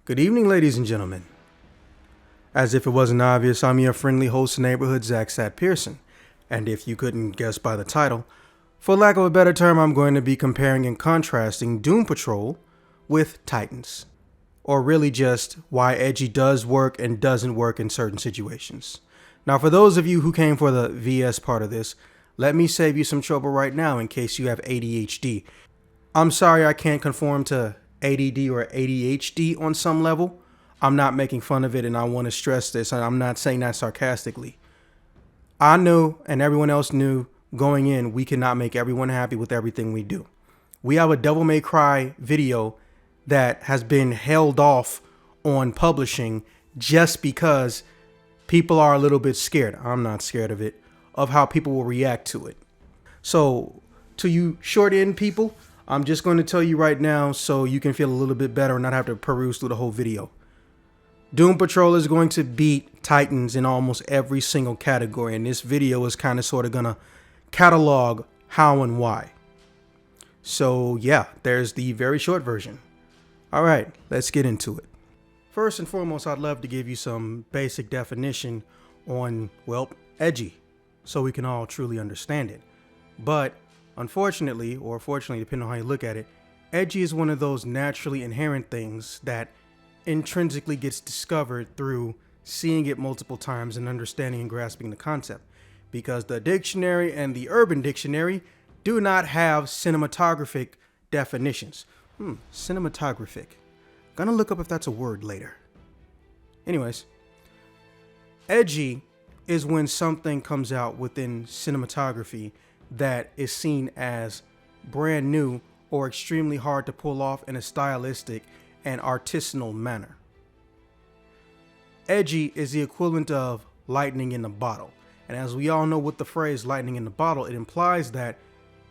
Good evening, ladies and gentlemen. As if it wasn't obvious, I'm your friendly host, Neighborhood Zach Sat Pearson. And if you couldn't guess by the title, for lack of a better term, I'm going to be comparing and contrasting Doom Patrol with Titans. Or really just why Edgy does work and doesn't work in certain situations. Now, for those of you who came for the VS part of this, let me save you some trouble right now in case you have ADHD. I'm sorry I can't conform to ADD or ADHD on some level. I'm not making fun of it, and I want to stress this, and I'm not saying that sarcastically. I knew, and everyone else knew, going in, we cannot make everyone happy with everything we do. We have a Devil May Cry video that has been held off on publishing just because people are a little bit scared. I'm not scared of it, of how people will react to it. So, to you short end people, I'm just going to tell you right now so you can feel a little bit better and not have to peruse through the whole video. Doom Patrol is going to beat Titans in almost every single category, and this video is kind of sort of going to catalog how and why. So yeah, there's the very short version. All right, let's get into it. First and foremost, I'd love to give you some basic definition on, well, Edgy, so we can all truly understand it. But unfortunately, or fortunately, depending on how you look at it, Edgy is one of those naturally inherent things that intrinsically gets discovered through seeing it multiple times and understanding and grasping the concept. Because the dictionary and the Urban Dictionary do not have cinematographic definitions. Cinematographic. Gonna look up if that's a word later. Anyways, edgy is when something comes out within cinematography that is seen as brand new or extremely hard to pull off in a stylistic and artisanal manner. Edgy is the equivalent of lightning in a bottle. And as we all know with the phrase lightning in the bottle, it implies that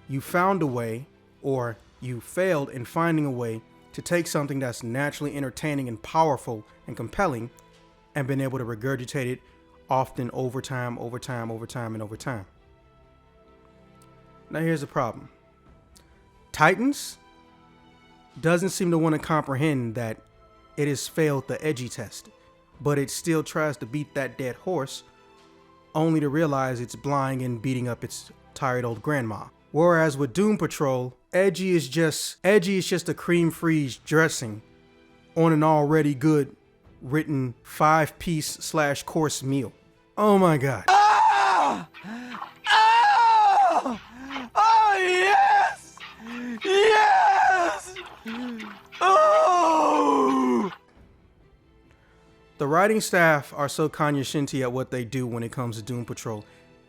you found a way, or you failed in finding a way to take something that's naturally entertaining and powerful and compelling and been able to regurgitate it often over time. Now here's the problem. Titans doesn't seem to want to comprehend that it has failed the edgy test, but it still tries to beat that dead horse, only to realize it's blind and beating up its tired old grandma. Whereas with Doom Patrol, Edgy is just a cream freeze dressing on an already good written 5-piece/course meal. Oh my god. Oh! Oh! Oh yes! Yes! Oh! The writing staff are so cognoscenti at what they do when it comes to Doom Patrol.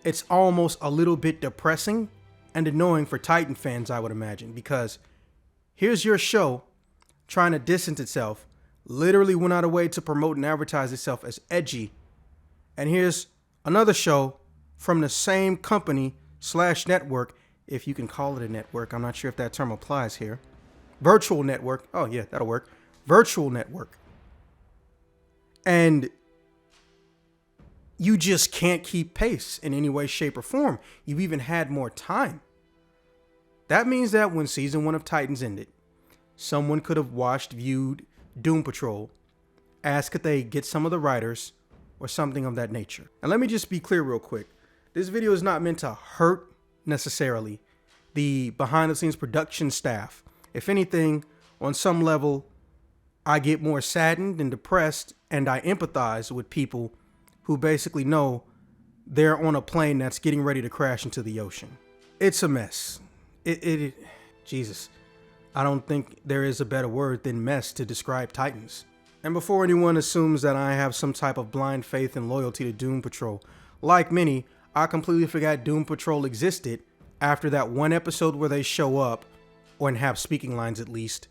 It's almost a little bit depressing and annoying for Titan fans, I would imagine, because here's your show trying to distance itself, literally went out of way to promote and advertise itself as edgy, and here's another show from the same company/network, if you can call it a network. I'm not sure if that term applies here. Virtual network. Oh yeah, that'll work. Virtual network. And you just can't keep pace in any way, shape, or form. You've even had more time. That means that when season 1 of Titans ended, someone could have viewed Doom Patrol, asked could they get some of the writers or something of that nature. And let me just be clear real quick. This video is not meant to hurt necessarily the behind the scenes production staff. If anything, on some level, I get more saddened and depressed, and I empathize with people who basically know they're on a plane that's getting ready to crash into the ocean. It's a mess. Jesus, I don't think there is a better word than mess to describe Titans. And before anyone assumes that I have some type of blind faith and loyalty to Doom Patrol, like many, I completely forgot Doom Patrol existed after that one episode where they show up, or have speaking lines at least,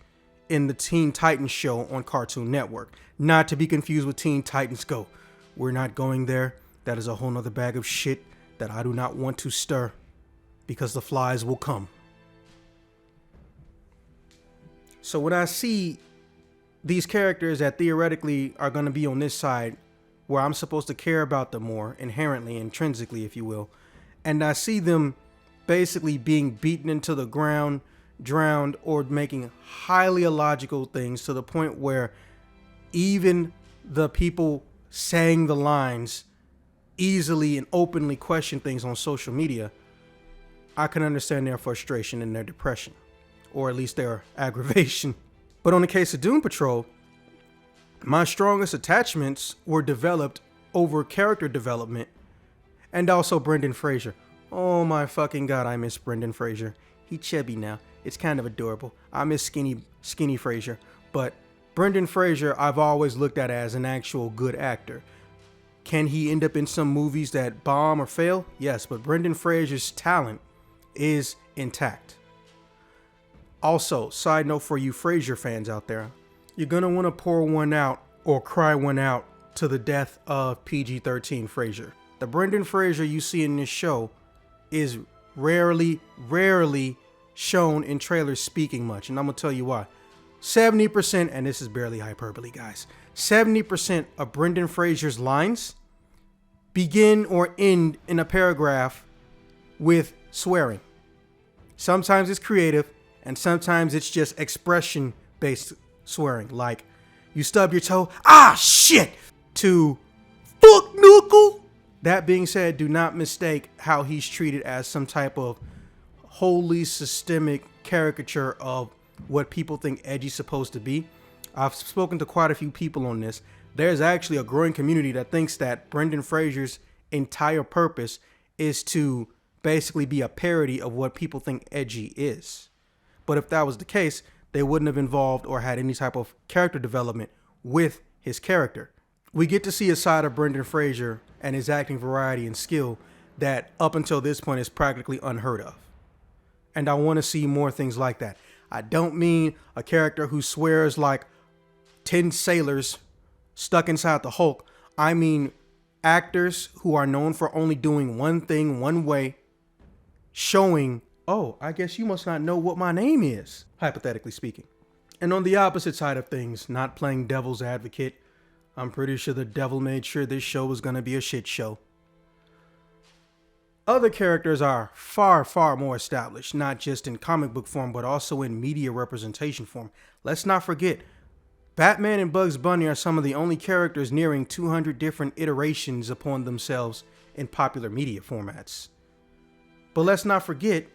in the Teen Titans show on Cartoon Network. Not to be confused with Teen Titans Go. We're not going there. That is a whole nother bag of shit that I do not want to stir, because the flies will come. So when I see these characters that theoretically are going to be on this side, where I'm supposed to care about them more, inherently, intrinsically, if you will, and I see them basically being beaten into the ground, drowned, or making highly illogical things to the point where even the people saying the lines easily and openly question things on social media, I can understand their frustration and their depression, or at least their aggravation. But on the case of Doom Patrol, my strongest attachments were developed over character development and also Brendan Fraser. Oh my fucking god, I miss Brendan Fraser. He chubby now. It's kind of adorable. I miss skinny Fraser. But Brendan Fraser, I've always looked at as an actual good actor. Can he end up in some movies that bomb or fail? Yes, but Brendan Fraser's talent is intact. Also, side note for you Fraser fans out there, you're gonna want to pour one out or cry one out to the death of PG-13 Fraser. The Brendan Fraser you see in this show is rarely shown in trailers speaking much, and I'm gonna tell you why. 70%, and this is barely hyperbole, guys, 70% of Brendan Fraser's lines begin or end in a paragraph with swearing. Sometimes it's creative, and sometimes it's just expression-based swearing, like, you stub your toe, ah, shit, to fuck knuckle. That being said, do not mistake how he's treated as some type of wholly systemic caricature of what people think Edgy's supposed to be. I've spoken to quite a few people on this. There's actually a growing community that thinks that Brendan Fraser's entire purpose is to basically be a parody of what people think Edgy is. But if that was the case, they wouldn't have involved or had any type of character development with his character. We get to see a side of Brendan Fraser and his acting variety and skill that up until this point is practically unheard of. And I want to see more things like that. I don't mean a character who swears like 10 sailors stuck inside the Hulk. I mean actors who are known for only doing one thing one way, showing, oh, I guess you must not know what my name is, hypothetically speaking. And on the opposite side of things, not playing devil's advocate, I'm pretty sure the devil made sure this show was going to be a shit show. Other characters are far more established, not just in comic book form, but also in media representation form. Let's not forget, Batman and Bugs Bunny are some of the only characters nearing 200 different iterations upon themselves in popular media formats. But let's not forget,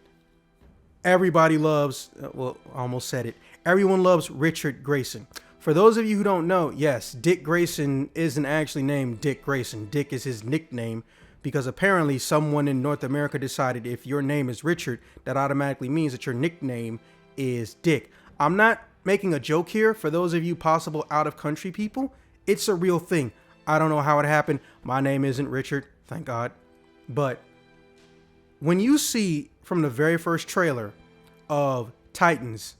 everybody loves, well, I almost said it, everyone loves Richard Grayson. For those of you who don't know, yes, Dick Grayson isn't actually named Dick Grayson. Dick is his nickname because apparently someone in North America decided if your name is Richard, that automatically means that your nickname is Dick. I'm not making a joke here. For those of you possible out-of-country people, it's a real thing. I don't know how it happened. My name isn't Richard, thank God. But when you see from the very first trailer of Titans,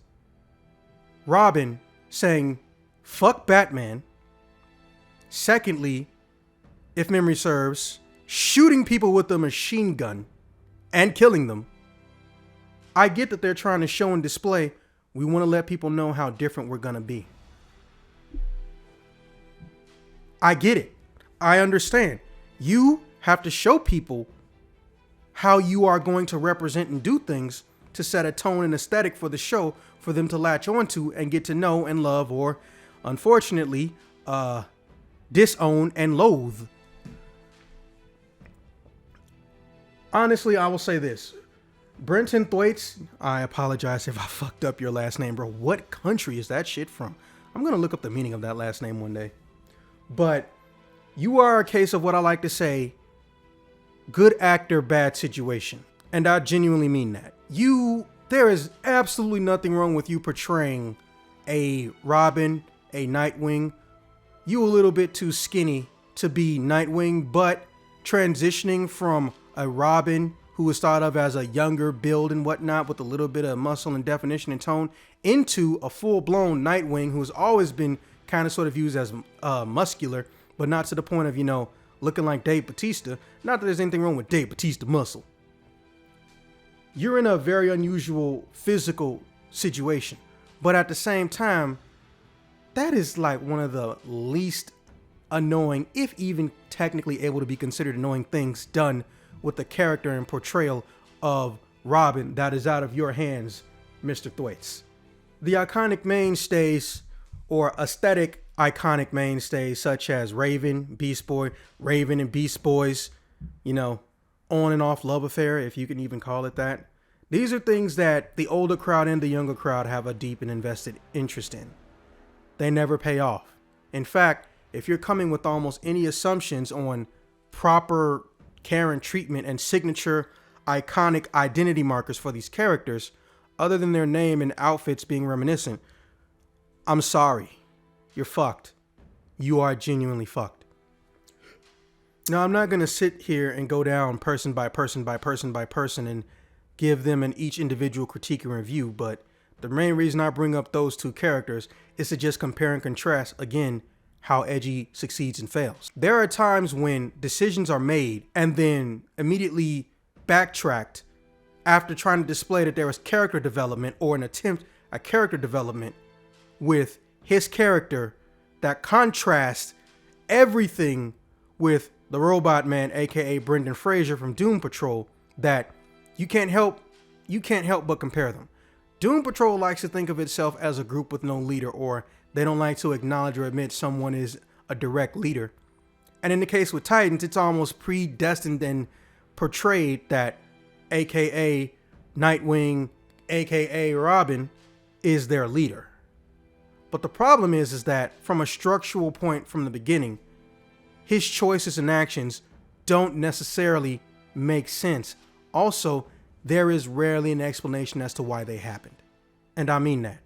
Robin saying, fuck Batman. Secondly, if memory serves, shooting people with a machine gun and killing them. I get that they're trying to show and display. We want to let people know how different we're going to be. I get it. I understand. You have to show people how you are going to represent and do things to set a tone and aesthetic for the show for them to latch onto and get to know and love, or unfortunately, disown and loathe. Honestly, I will say this. Brenton Thwaites, I apologize if I fucked up your last name, bro. What country is that shit from? I'm going to look up the meaning of that last name one day. But you are a case of what I like to say, good actor, bad situation. And I genuinely mean that. There is absolutely nothing wrong with you portraying a Robin, a Nightwing. You a little bit too skinny to be Nightwing, but transitioning from a Robin who was thought of as a younger build and whatnot with a little bit of muscle and definition and tone into a full-blown Nightwing who's always been kind of sort of used as muscular, but not to the point of, looking like Dave Bautista. Not that there's anything wrong with Dave Bautista muscle. You're in a very unusual physical situation, but at the same time, that is like one of the least annoying, if even technically able to be considered annoying things done with the character and portrayal of Robin that is out of your hands, Mr. Thwaites. The iconic mainstays or aesthetic iconic mainstays such as Raven, Beast Boy, Raven and Beast Boy's, you know, on and off love affair, if you can even call it that. These are things that the older crowd and the younger crowd have a deep and invested interest in. They never pay off. In fact, if you're coming with almost any assumptions on proper care and treatment and signature iconic identity markers for these characters, other than their name and outfits being reminiscent, I'm sorry. You're fucked. You are genuinely fucked. Now, I'm not going to sit here and go down person by person by person by person and give them an each individual critique and review, but the main reason I bring up those two characters is to just compare and contrast, again, how Edgy succeeds and fails. There are times when decisions are made and then immediately backtracked after trying to display that there was character development or an attempt at character development with his character that contrasts everything with the Robot Man, aka Brendan Fraser from Doom Patrol, that you can't help but compare them. Doom Patrol likes to think of itself as a group with no leader, or they don't like to acknowledge or admit someone is a direct leader. And in the case with Titans, it's almost predestined and portrayed that aka Nightwing, aka Robin, is their leader. But the problem is that from a structural point from the beginning, his choices and actions don't necessarily make sense. Also, there is rarely an explanation as to why they happened. And I mean that.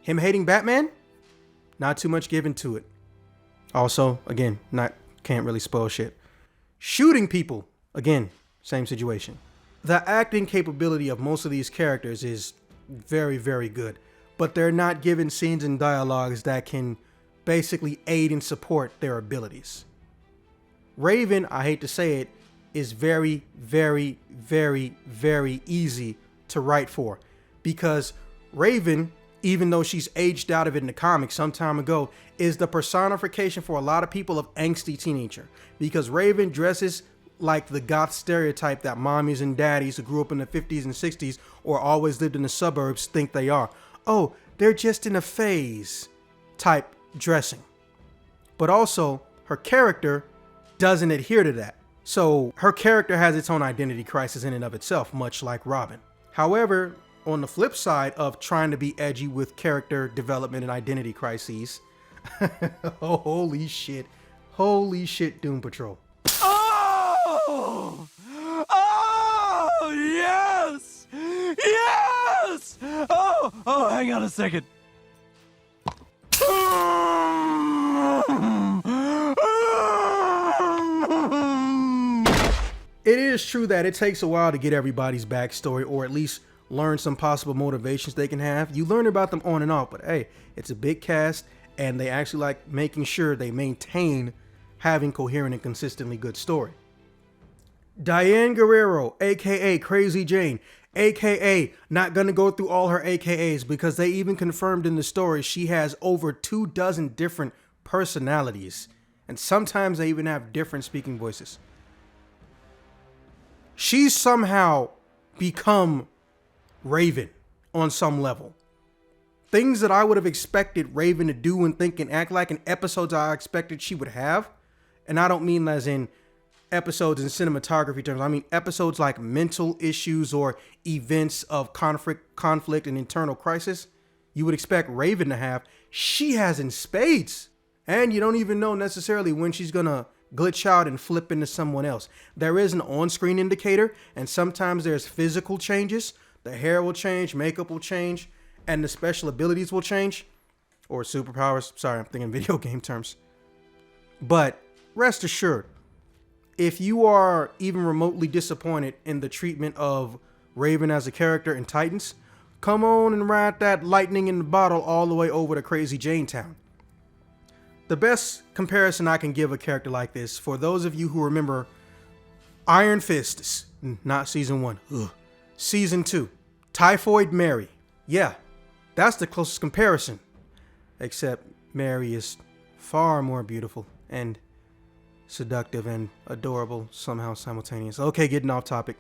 Him hating Batman? Not too much given to it. Also, again, can't really spoil shit. Shooting people? Again, same situation. The acting capability of most of these characters is very, very good, but they're not given scenes and dialogues that can basically aid and support their abilities. Raven, I hate to say it, is very, very, very, very easy to write for, because Raven, even though she's aged out of it in the comics some time ago, is the personification for a lot of people of angsty teenager, because Raven dresses like the goth stereotype that mommies and daddies who grew up in the 50s and 60s or always lived in the suburbs think they are. Oh, they're just in a phase type dressing. But also, her character doesn't adhere to that. So her character has its own identity crisis in and of itself, much like Robin. However, on the flip side of trying to be edgy with character development and identity crises, oh, holy shit, Doom Patrol. Oh! Oh, yes! Yes! Oh, hang on a second. It is true that it takes a while to get everybody's backstory, or at least learn some possible motivations they can have. You learn about them on and off, but hey, it's a big cast, and they actually like making sure they maintain having coherent and consistently good story. Diane Guerrero, aka Crazy Jane, aka not gonna go through all her AKAs because they even confirmed in the story she has over 24 different personalities, and sometimes they even have different speaking voices. She's somehow become Raven on some level. Things that I would have expected Raven to do and think and act like in episodes I expected she would have. And I don't mean as in episodes in cinematography terms. I mean episodes like mental issues or events of conflict and internal crisis. You would expect Raven to have. She has in spades. And you don't even know necessarily when she's gonna glitch out and flip into someone else. There is an on-screen indicator, and sometimes there's physical changes. The hair will change, makeup will change, and the special abilities will change. Or superpowers. Sorry, I'm thinking video game terms. But rest assured, if you are even remotely disappointed in the treatment of Raven as a character in Titans, come on and ride that lightning in the bottle all the way over to Crazy Jane Town. The best comparison I can give a character like this, for those of you who remember Iron Fist, not season 1, season 2, Typhoid Mary. Yeah, that's the closest comparison. Except Mary is far more beautiful and seductive and adorable somehow simultaneous. Okay, getting off topic.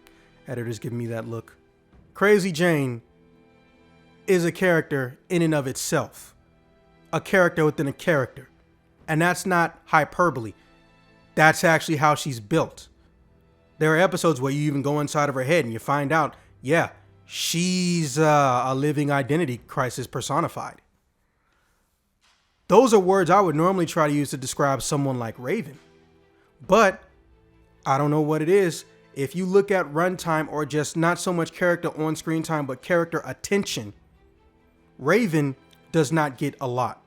Editors give me that look. Crazy Jane is a character in and of itself. a character within a character. And that's not hyperbole. That's actually how she's built. There are episodes where you even go inside of her head and you find out, yeah, she's a living identity crisis personified. Those are words I would normally try to use to describe someone like Raven. But I don't know what it is. If you look at runtime or just not so much character on screen time, but character attention, Raven does not get a lot.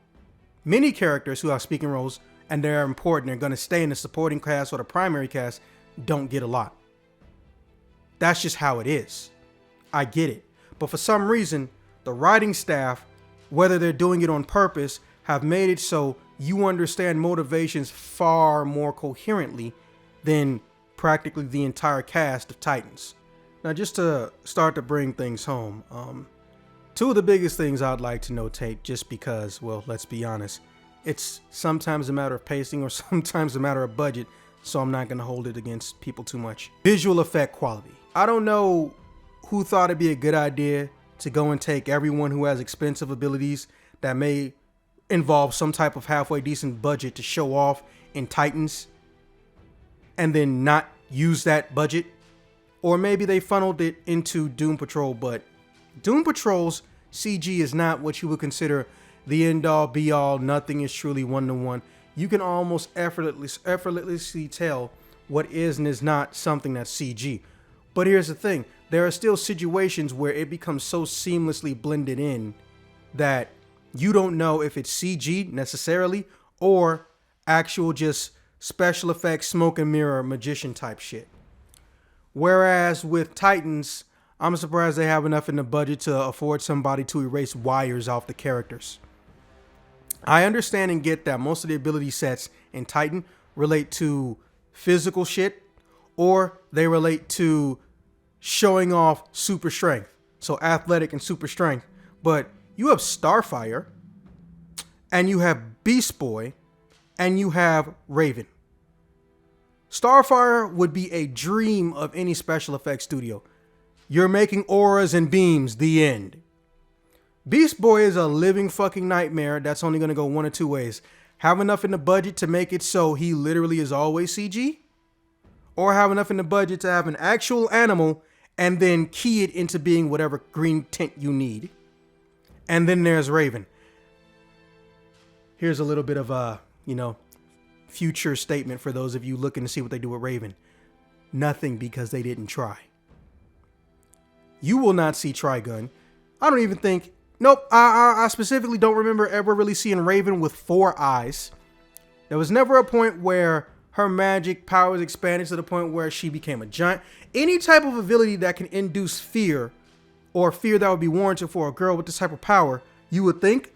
Many characters who have speaking roles and they're important, they're going to stay in the supporting cast or the primary cast, don't get a lot. That's just how it is. I get it. But for some reason, the writing staff, whether they're doing it on purpose, have made it so you understand motivations far more coherently than practically the entire cast of Titans. Now, just to start to bring things home, two of the biggest things I'd like to notate, just because, well, let's be honest, it's sometimes a matter of pacing or sometimes a matter of budget, so I'm not going to hold it against people too much. Visual effect quality. I don't know who thought it'd be a good idea to go and take everyone who has expensive abilities that may involve some type of halfway decent budget to show off in Titans and then not use that budget. Or maybe they funneled it into Doom Patrol, but Doom Patrol's CG is not what you would consider the end all be all. Nothing is truly one-to-one. You can almost effortlessly tell what is and is not something that's CG. But here's the thing. There are still situations where it becomes so seamlessly blended in that you don't know if it's CG necessarily or actual just special effects, smoke and mirror, magician type shit. Whereas with Titans, I'm surprised they have enough in the budget to afford somebody to erase wires off the characters. I understand and get that most of the ability sets in Titan relate to physical shit or they relate to showing off super strength. So athletic and super strength. But you have Starfire and you have Beast Boy and you have Raven. Starfire would be a dream of any special effects studio. You're making auras and beams, the end. Beast Boy is a living fucking nightmare that's only going to go one of two ways. Have enough in the budget to make it so he literally is always CG, or have enough in the budget to have an actual animal and then key it into being whatever green tint you need. And then there's Raven. Here's a little bit of a, future statement for those of you looking to see what they do with Raven. Nothing, because they didn't try. You will not see Trigun. I don't even think, nope, I specifically don't remember ever really seeing Raven with 4 eyes. There was never a point where her magic powers expanded to the point where she became a giant. Any type of ability that can induce fear, or fear that would be warranted for a girl with this type of power, you would think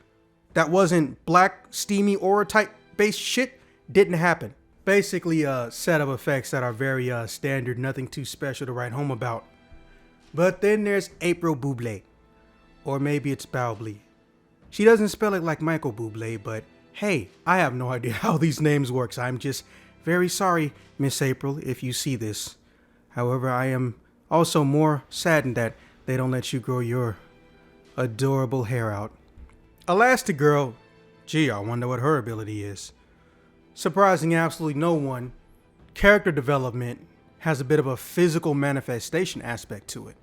that wasn't black, steamy, aura type based shit, didn't happen. Basically a set of effects that are very standard, nothing too special to write home about. But then there's April Bublé. Or maybe it's Baublé. She doesn't spell it like Michael Bublé, but hey, I have no idea how these names work. I'm just very sorry, Miss April, if you see this. However, I am also more saddened that they don't let you grow your adorable hair out. Elastigirl, gee, I wonder what her ability is. Surprising absolutely no one, character development has a bit of a physical manifestation aspect to it.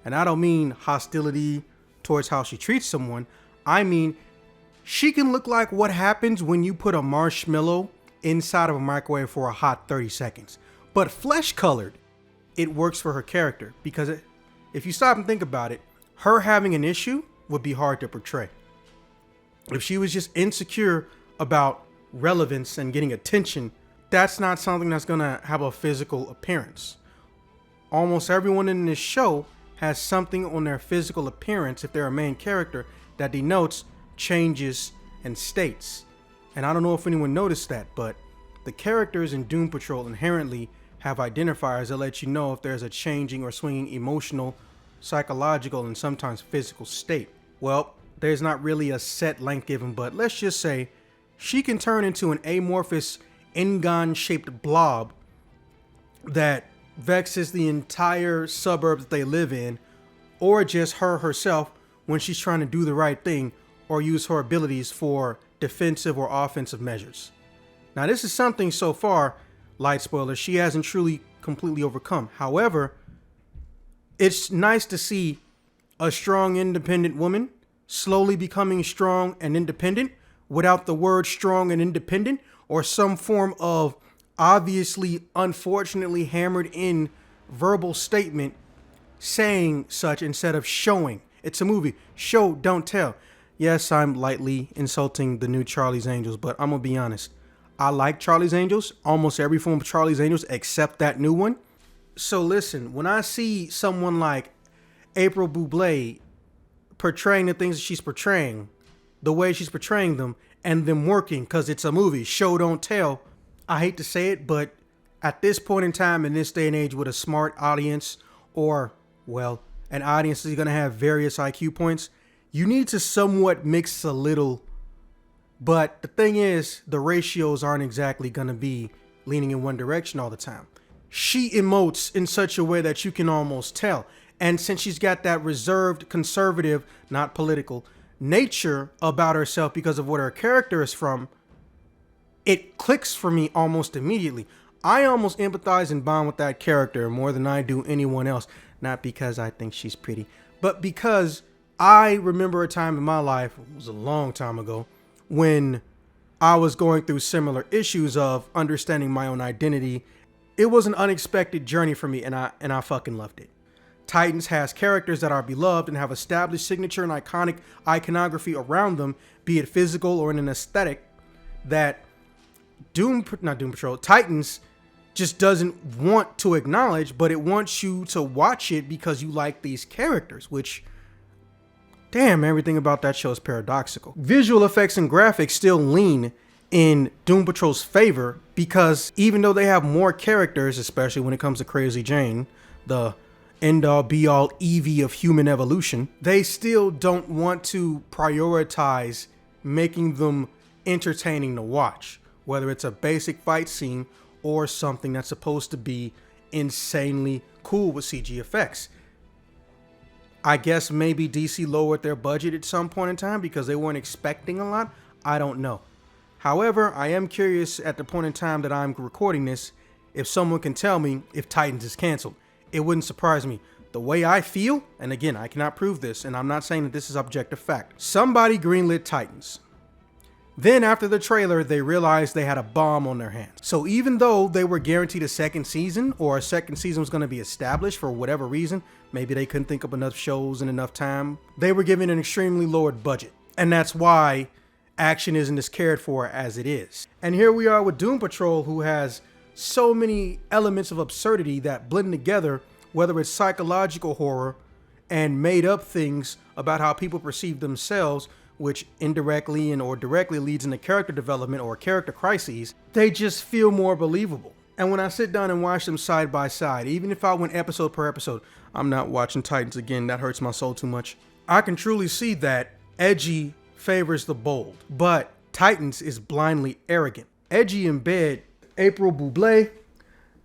And I don't mean hostility towards how she treats someone. I mean, she can look like what happens when you put a marshmallow inside of a microwave for a hot 30 seconds. But flesh colored, it works for her character. Because if you stop and think about it, her having an issue would be hard to portray. If she was just insecure about relevance and getting attention, that's not something that's gonna have a physical appearance. Almost everyone in this show has something on their physical appearance, if they're a main character, that denotes changes and states. And I don't know if anyone noticed that, but the characters in Doom Patrol inherently have identifiers that let you know if there's a changing or swinging emotional, psychological, and sometimes physical state. Well, there's not really a set length given, but let's just say she can turn into an amorphous Engon-shaped blob that vexes the entire suburb that they live in, or just her herself when she's trying to do the right thing, or use her abilities for defensive or offensive measures. Now, this is something so far, light spoiler, she hasn't truly completely overcome. However, it's nice to see a strong, independent woman slowly becoming strong and independent without the word strong and independent or some form of obviously, unfortunately hammered in verbal statement saying such instead of showing. It's a movie. Show, don't tell. Yes, I'm lightly insulting the new Charlie's Angels, but I'm going to be honest. I like Charlie's Angels, almost every form of Charlie's Angels except that new one. So listen, when I see someone like April Bublé portraying the things that she's portraying, the way she's portraying them, and them working, because it's a movie, show, don't tell, I hate to say it, but at this point in time, in this day and age, with a smart audience, or, well, an audience is going to have various IQ points, you need to somewhat mix a little. But the thing is, the ratios aren't exactly going to be leaning in one direction all the time. She emotes in such a way that you can almost tell. And since she's got that reserved, conservative, not political, nature about herself because of what her character is from, it clicks for me almost immediately. I almost empathize and bond with that character more than I do anyone else. Not because I think she's pretty, but because I remember a time in my life, it was a long time ago, when I was going through similar issues of understanding my own identity. It was an unexpected journey for me, and I fucking loved it. Titans has characters that are beloved and have established signature and iconic iconography around them, be it physical or in an aesthetic that Titans just doesn't want to acknowledge, but it wants you to watch it because you like these characters, which, damn, everything about that show is paradoxical. Visual effects and graphics still lean in Doom Patrol's favor because even though they have more characters, especially when it comes to Crazy Jane, the end-all be-all Eevee of human evolution, they still don't want to prioritize making them entertaining to watch, whether it's a basic fight scene or something that's supposed to be insanely cool with CG effects. I guess maybe DC lowered their budget at some point in time because they weren't expecting a lot. I don't know. However, I am curious at the point in time that I'm recording this, if someone can tell me if Titans is canceled. It wouldn't surprise me. The way I feel, and again, I cannot prove this, and I'm not saying that this is objective fact. Somebody greenlit Titans. Then after the trailer, they realized they had a bomb on their hands. So even though they were guaranteed a second season, or a second season was going to be established for whatever reason, maybe they couldn't think up enough shows in enough time, they were given an extremely lowered budget. And that's why action isn't as cared for as it is. And here we are with Doom Patrol, who has so many elements of absurdity that blend together, whether it's psychological horror and made up things about how people perceive themselves, which indirectly and or directly leads into character development or character crises. They just feel more believable. And when I sit down and watch them side by side, even if I went episode per episode, I'm not watching Titans again, that hurts my soul too much. I can truly see that Edgy favors the bold, but Titans is blindly arrogant. Edgy embed April Bublé,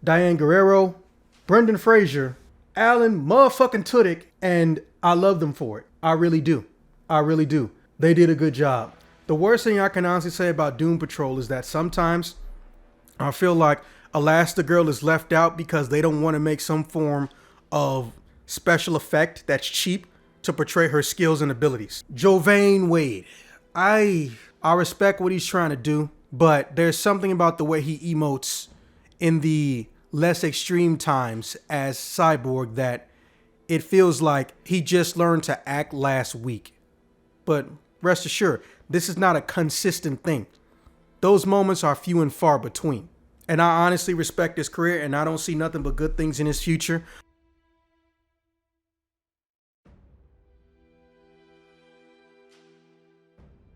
Diane Guerrero, Brendan Fraser, Alan motherfucking Tudyk, and I love them for it. I really do. I really do. They did a good job. The worst thing I can honestly say about Doom Patrol is that sometimes I feel like Elastigirl is left out because they don't want to make some form of special effect that's cheap to portray her skills and abilities. Jovane Wade. I respect what he's trying to do, but there's something about the way he emotes in the less extreme times as Cyborg that it feels like he just learned to act last week. But rest assured, this is not a consistent thing. Those moments are few and far between. And I honestly respect his career, and I don't see nothing but good things in his future.